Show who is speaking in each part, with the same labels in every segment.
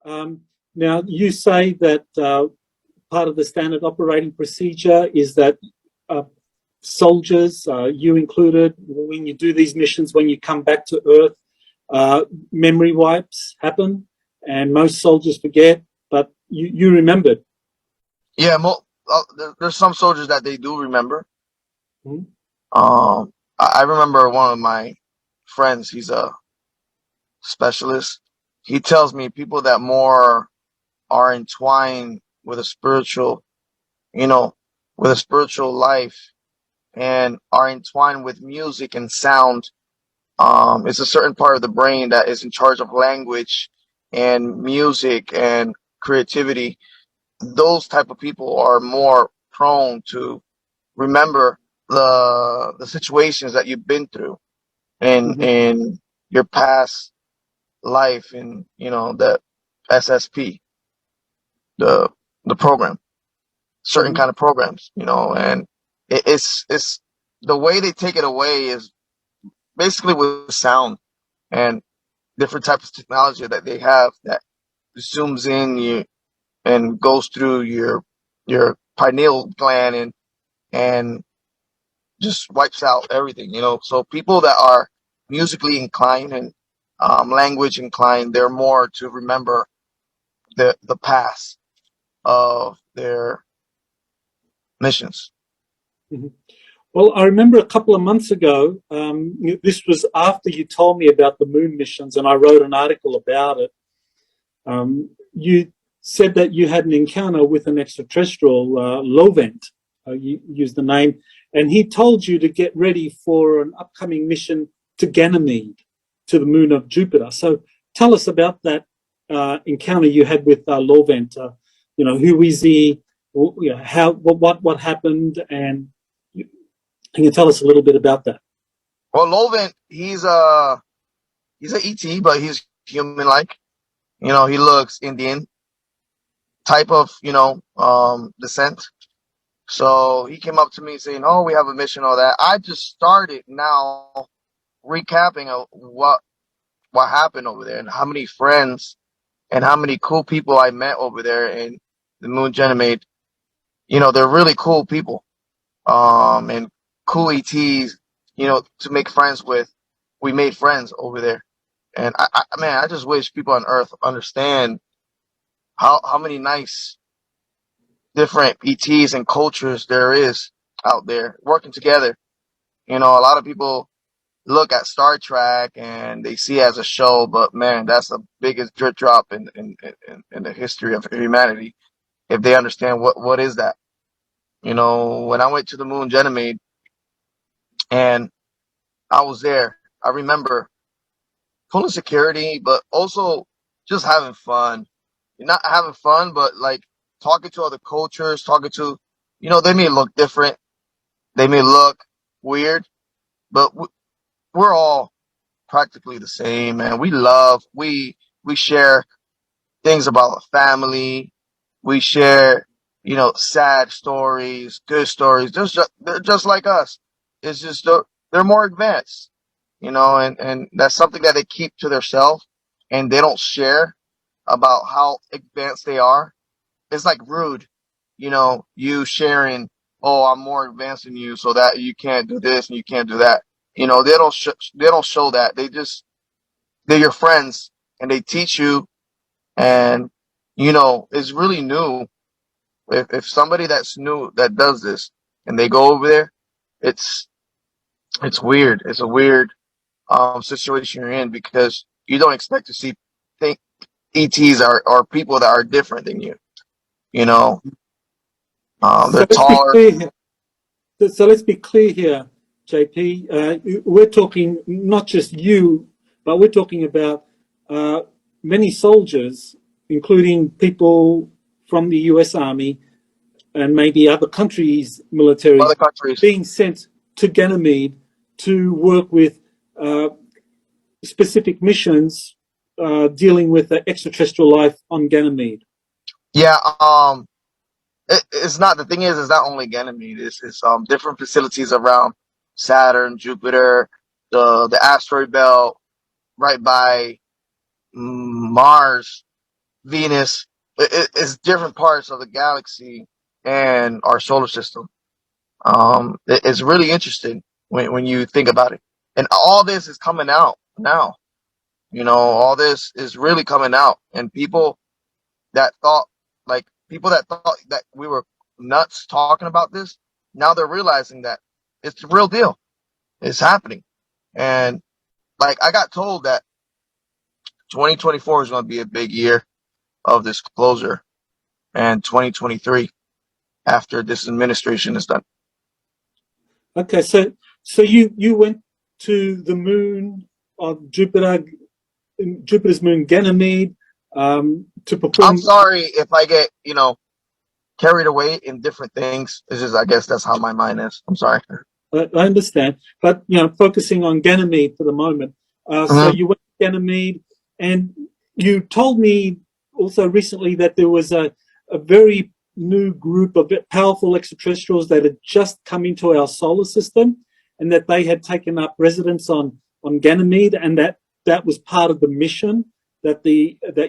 Speaker 1: Now, you say that part of the standard operating procedure is that soldiers, you included, when you do these missions, when you come back to Earth, memory wipes happen, and most soldiers forget, but you remembered.
Speaker 2: Yeah, there's some soldiers that they do remember.
Speaker 1: Mm-hmm.
Speaker 2: I remember one of my friends, he's a specialist. He tells me people that more are entwined with a spiritual, with a spiritual life and are entwined with music and sound. It's a certain part of the brain that is in charge of language and music and creativity. Those type of people are more prone to remember the situations that you've been through in your past life in the SSP, the program, certain kind of programs, and it's the way they take it away is basically with sound and different types of technology that they have that zooms in you and goes through your pineal gland and just wipes out everything, So people that are musically inclined and language inclined, they're more to remember the past of their missions.
Speaker 1: Mm-hmm. Well, I remember a couple of months ago, this was after you told me about the moon missions, and I wrote an article about it. You said that you had an encounter with an extraterrestrial, Lovent, you used the name, and he told you to get ready for an upcoming mission to Ganymede, to the moon of Jupiter. So tell us about that encounter you had with Lovent. Who is he? How? What happened? And can you tell us a little bit about that?
Speaker 2: Well, Lovent, he's an ET, but he's human-like. He looks Indian type of descent. So he came up to me saying, "Oh, we have a mission, all that." I just started now recapping of what happened over there and how many friends and how many cool people I met over there in the moon Ganymede. They're really cool people, and cool ETs, to make friends with. We made friends over there. And I just wish people on Earth understand how many nice different ETs and cultures there is out there working together. A lot of people look at Star Trek and they see it as a show, but man, that's the biggest drop in the history of humanity. If they understand what is that, when I went to the moon Ganymede and I was there, I remember full of security, but also just having fun. Not having fun, but like talking to other cultures, talking to, they may look different, they may look weird, but we're all practically the same, and we share things about our family. We share, sad stories, good stories. They're just like us. It's just they're more advanced, and that's something that they keep to themselves and they don't share about how advanced they are. It's like rude, you sharing, "Oh, I'm more advanced than you, so that you can't do this and you can't do that." They don't show that. They're your friends and they teach you, and it's really new. If somebody that's new that does this and they go over there, it's weird. It's a weird situation you're in because you don't expect to think ETs are people that are different than you.
Speaker 1: So
Speaker 2: They're
Speaker 1: let's be
Speaker 2: taller.
Speaker 1: clear here. So let's be clear here, JP. We're talking not just you, but we're talking about many soldiers, including people from the US Army and maybe other countries' militaries,
Speaker 2: Other countries.
Speaker 1: being sent to Ganymede to work with specific missions dealing with the extraterrestrial life on Ganymede.
Speaker 2: Yeah. It's not, the thing is, it's not only Ganymede. It's different facilities around Saturn, Jupiter, the asteroid belt, right by Mars. Venus. It's different parts of the galaxy and our solar system. It's really interesting when you think about it. And all this is coming out now. All this is really coming out. And people that thought that we were nuts talking about this, now they're realizing that it's the real deal. It's happening. And like I got told that 2024 is going to be a big year of disclosure, and 2023 after this administration is done.
Speaker 1: Okay, so you went to the moon of Jupiter's moon Ganymede, to perform.
Speaker 2: I'm sorry if I get carried away in different things. It's just, I guess that's how my mind is. I'm sorry.
Speaker 1: I understand, but focusing on Ganymede for the moment. So you went to Ganymede, and you told me also recently that there was a very new group of powerful extraterrestrials that had just come into our solar system, and that they had taken up residence on Ganymede, and that was part of the mission that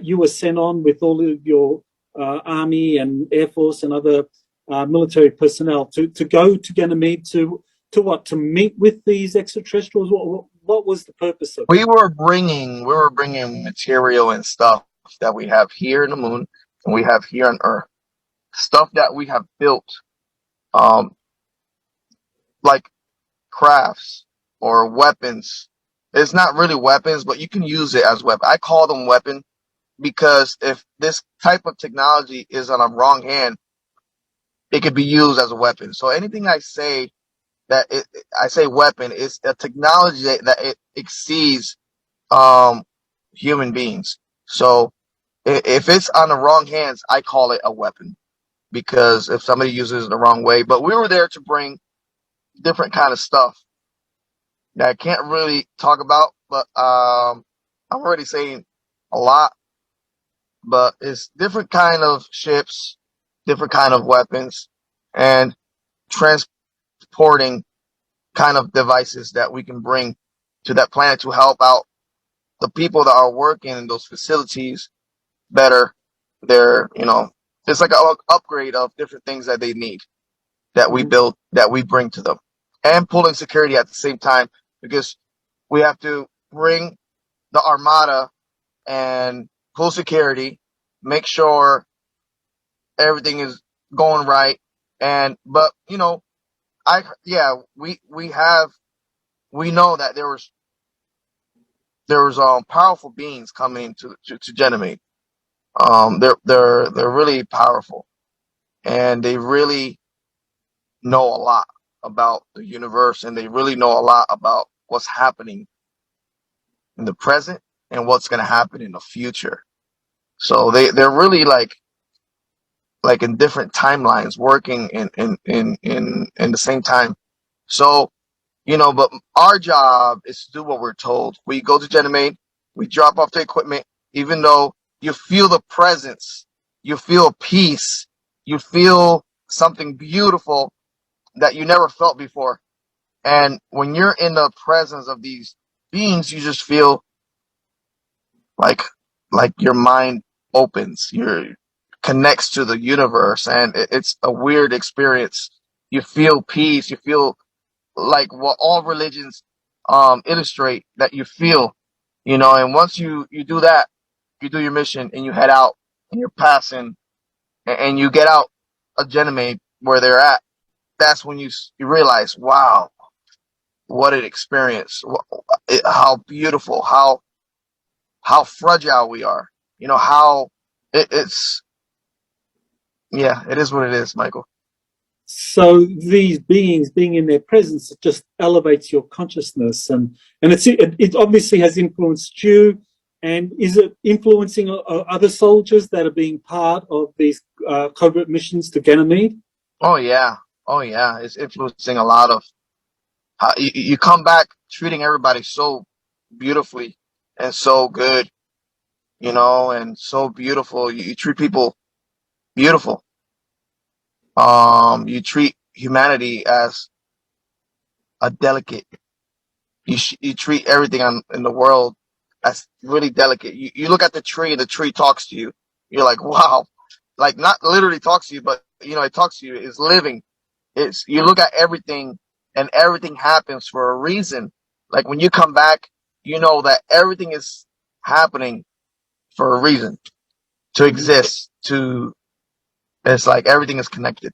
Speaker 1: you were sent on with all of your army and air force and other military personnel to go to Ganymede to meet with these extraterrestrials. What was the purpose of it?
Speaker 2: We were bringing material and stuff that we have here in the moon and we have here on Earth, stuff that we have built, like crafts or weapons. It's not really weapons, but you can use it as weapon. I call them weapon because if this type of technology is on a wrong hand, it could be used as a weapon. So anything I say I say weapon is a technology that it exceeds human beings. So if it's on the wrong hands, I call it a weapon because if somebody uses it the wrong way. But we were there to bring different kind of stuff that I can't really talk about, but I'm already saying a lot. But it's different kind of ships, different kind of weapons, and transporting kind of devices that we can bring to that planet to help out the people that are working in those facilities better. It's like an upgrade of different things that they need that we build, that we bring to them, and pulling security at the same time because we have to bring the armada and pull security, make sure everything is going right. But we know that there was powerful beings coming to Ganymede. They're really powerful, and they really know a lot about the universe, and they really know a lot about what's happening in the present and what's going to happen in the future. So they're really like in different timelines, working in the same time. So but our job is to do what we're told. We go to Ganymede, we drop off the equipment, even though you feel the presence, you feel peace, you feel something beautiful that you never felt before. And when you're in the presence of these beings, you just feel like your mind opens, your connects to the universe, and it's a weird experience. You feel peace, you feel like what all religions illustrate that you feel, and once you do that, you do your mission and you head out and you're passing and you get out of Ganymede where they're at. That's when you realize, wow, what an experience, how beautiful, how fragile we are, how it's it is what it is, Michael.
Speaker 1: So these beings being in their presence, it just elevates your consciousness, and it obviously has influenced you. And is it influencing other soldiers that are being part of these covert missions to Ganymede?
Speaker 2: Oh yeah, it's influencing a lot of how you come back treating everybody so beautifully and so good, and so beautiful. You treat people beautiful. You treat humanity as a delicate. You treat everything in the world as really delicate. You look at the tree and the tree talks to you. you're like, wow, like not literally talks to you, but it talks to you. It's living. You look at everything, and everything happens for a reason. Like when you come back, you know that everything is happening for a reason, to exist. It's like everything is connected.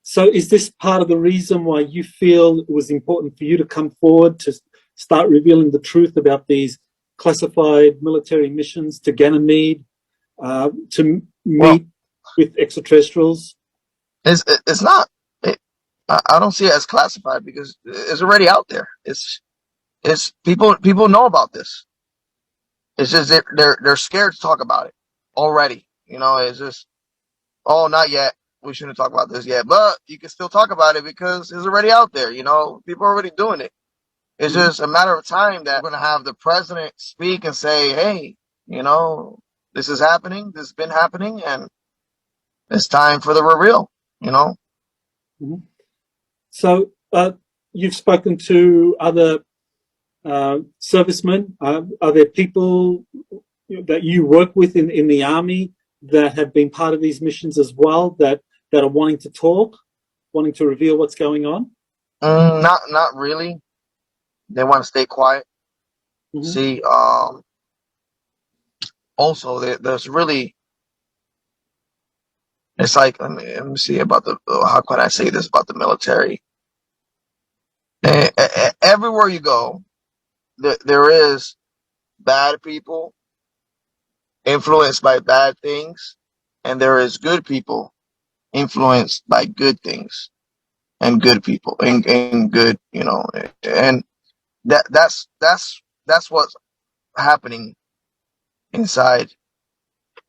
Speaker 1: So is this part of the reason why you feel it was important for you to come forward to start revealing the truth about these classified military missions to Ganymede, to meet with extraterrestrials?
Speaker 2: It's not. I don't see it as classified because it's already out there. It's people know about this. It's just they're scared to talk about it already. It's just, oh, not yet. We shouldn't talk about this yet, but you can still talk about it because it's already out there. People are already doing it. It's just a matter of time that we're going to have the president speak and say, hey, this is happening. This has been happening, and it's time for the reveal,
Speaker 1: So you've spoken to other servicemen. Are there people that you work with in the army that have been part of these missions as well, that are wanting to talk, wanting to reveal what's going on?
Speaker 2: Not really. They want to stay quiet. See, also there's really, it's like, let me see about how can I say this about the military? Everywhere you go, there is bad people influenced by bad things, and there is good people influenced by good things and good people and good, and that's what's happening inside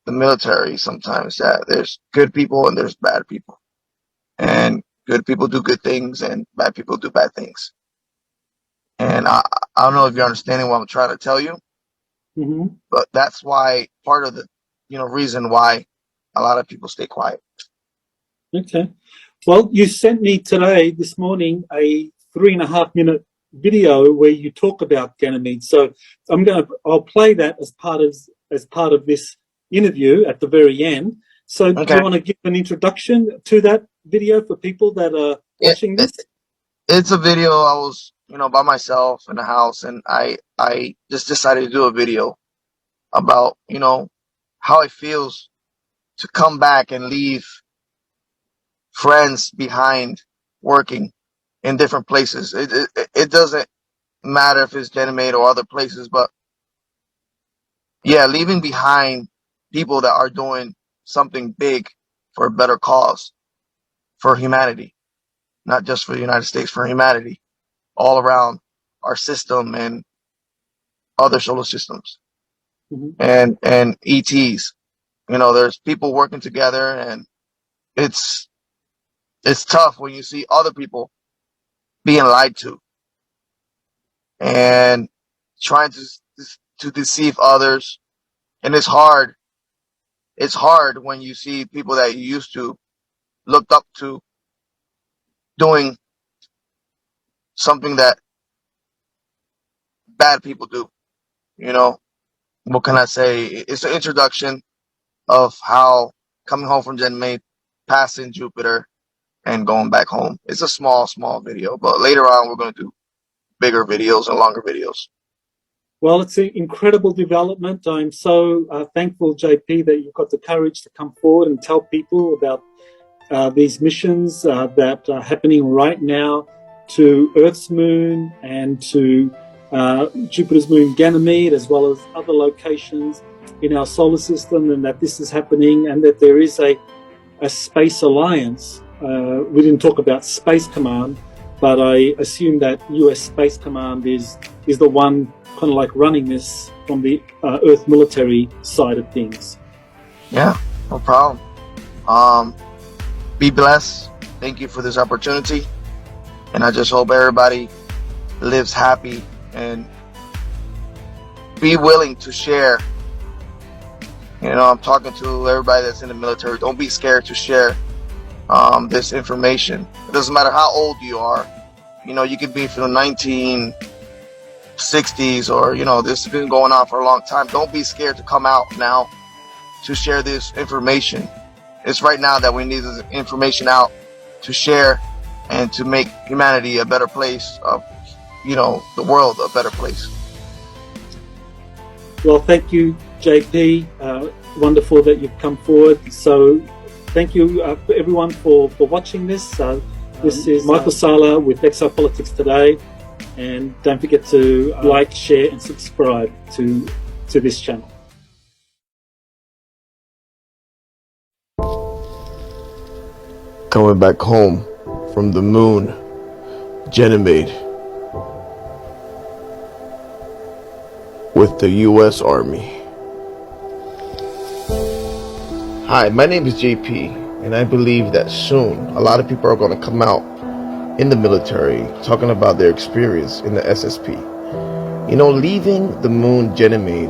Speaker 2: the military sometimes, that there's good people and there's bad people, and good people do good things and bad people do bad things. And I don't know if you're understanding what I'm trying to tell you, but that's why part of the reason why a lot of people stay quiet.
Speaker 1: Okay. Well, you sent me this morning, a 3.5-minute video where you talk about Ganymede. So I'll play that as part of this interview at the very end. So do you want to give an introduction to that video for people that are watching this?
Speaker 2: It's a video. I was, by myself in the house, and I just decided to do a video about, how it feels to come back and leave friends behind working in different places. It doesn't matter if it's Ganymede or other places, but yeah, leaving behind people that are doing something big for a better cause, for humanity, not just for the United States, for humanity all around our system and other solar systems, and ETs. There's people working together, and it's tough when you see other people being lied to and trying to deceive others. And it's hard. It's hard when you see people that you used to look up to doing something that bad people do. What can I say? It's an introduction of how coming home from Ganymede, passing Jupiter, and going back home. It's a small video, but later on we're going to do bigger videos and longer videos.
Speaker 1: Well, it's an incredible development. I'm so thankful, JP, that you've got the courage to come forward and tell people about these missions that are happening right now to Earth's moon and to Jupiter's moon Ganymede, as well as other locations in our solar system, and that this is happening, and that there is a space alliance. We didn't talk about Space Command, but I assume that US Space Command is the one kind of like running this from the Earth military side of things.
Speaker 2: Yeah, no problem. Be blessed. Thank you for this opportunity. And I just hope everybody lives happy and be willing to share. I'm talking to everybody that's in the military. Don't be scared to share this information. It doesn't matter how old you are. You could be from the 1960s or, this has been going on for a long time. Don't be scared to come out now to share this information. It's right now that we need this information out to share and to make humanity a better place, the world a better place.
Speaker 1: Well, thank you, JP. Wonderful that you've come forward. So thank you everyone for watching this. This is Michael Sala with Exopolitics Today. And don't forget to like, share and subscribe to this channel.
Speaker 3: Coming back home from the moon, Ganymede, with the US Army. Hi, my name is JP, and I believe that soon a lot of people are going to come out in the military talking about their experience in the SSP. Leaving the moon Ganymede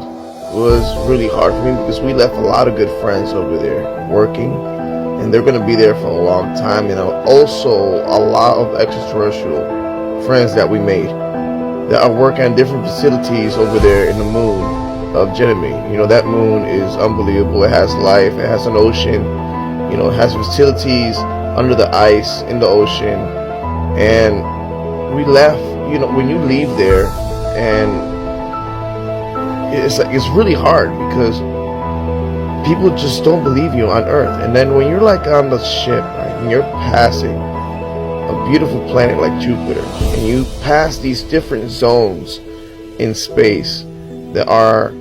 Speaker 3: was really hard for me because we left a lot of good friends over there working, and they're going to be there for a long time. Also a lot of extraterrestrial friends that we made that are working on different facilities over there in the moon of Ganymede. That moon is unbelievable. It has life, it has an ocean, it has facilities under the ice in the ocean. And we left, when you leave there, and it's really hard because people just don't believe you on Earth. And then when you're like on the ship, right, and you're passing a beautiful planet like Jupiter, and you pass these different zones in space that are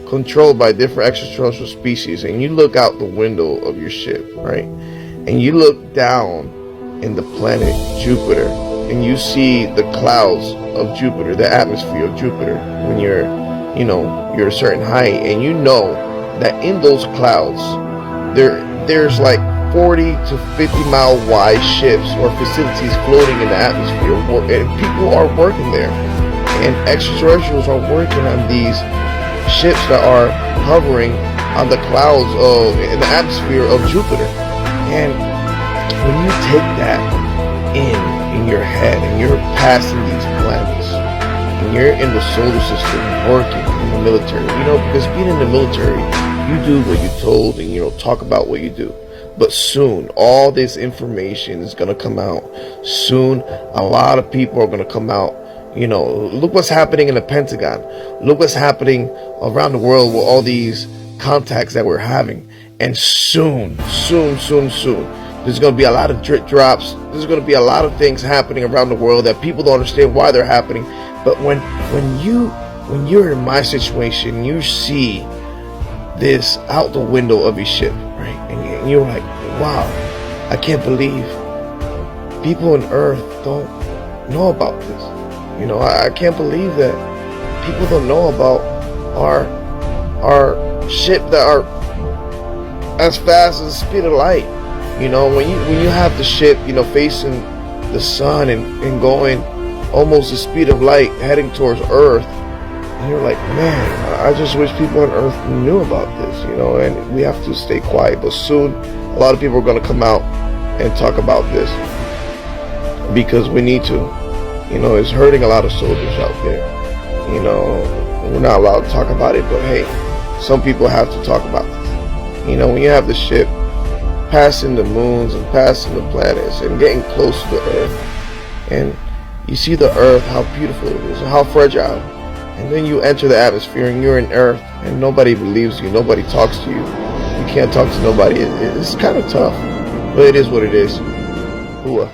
Speaker 3: controlled by different extraterrestrial species, and you look out the window of your ship, right, and you look down in the planet Jupiter, and you see the clouds of Jupiter, the atmosphere of Jupiter, when you're a certain height, and that in those clouds there's like 40 to 50 mile wide ships or facilities floating in the atmosphere, and people are working there, and extraterrestrials are working on these ships that are hovering on the clouds in the atmosphere of Jupiter. And when you take that in your head, and you're passing these planets, and you're in the solar system working in the military, because being in the military, you do what you're told, and talk about what you do. But soon all this information is going to come out. Soon a lot of people are going to come out. Look what's happening in the Pentagon. Look what's happening around the world with all these contacts that we're having. And soon, there's going to be a lot of drip drops. There's going to be a lot of things happening around the world that people don't understand why they're happening. But when you're in my situation, you see this out the window of your ship, right? And you're like, wow, I can't believe people on Earth don't know about this. I can't believe that people don't know about our ship that are as fast as the speed of light. When you have the ship, facing the sun and going almost the speed of light, heading towards Earth, and you're like, man, I just wish people on Earth knew about this, and we have to stay quiet. But soon, a lot of people are going to come out and talk about this because we need to. It's hurting a lot of soldiers out there. We're not allowed to talk about it, but hey, some people have to talk about this. When you have the ship passing the moons and passing the planets and getting close to the Earth, and you see the Earth, how beautiful it is, and how fragile, and then you enter the atmosphere and you're in Earth, and nobody believes you, nobody talks to you, you can't talk to nobody. It's kind of tough, but it is what it is. Hooah.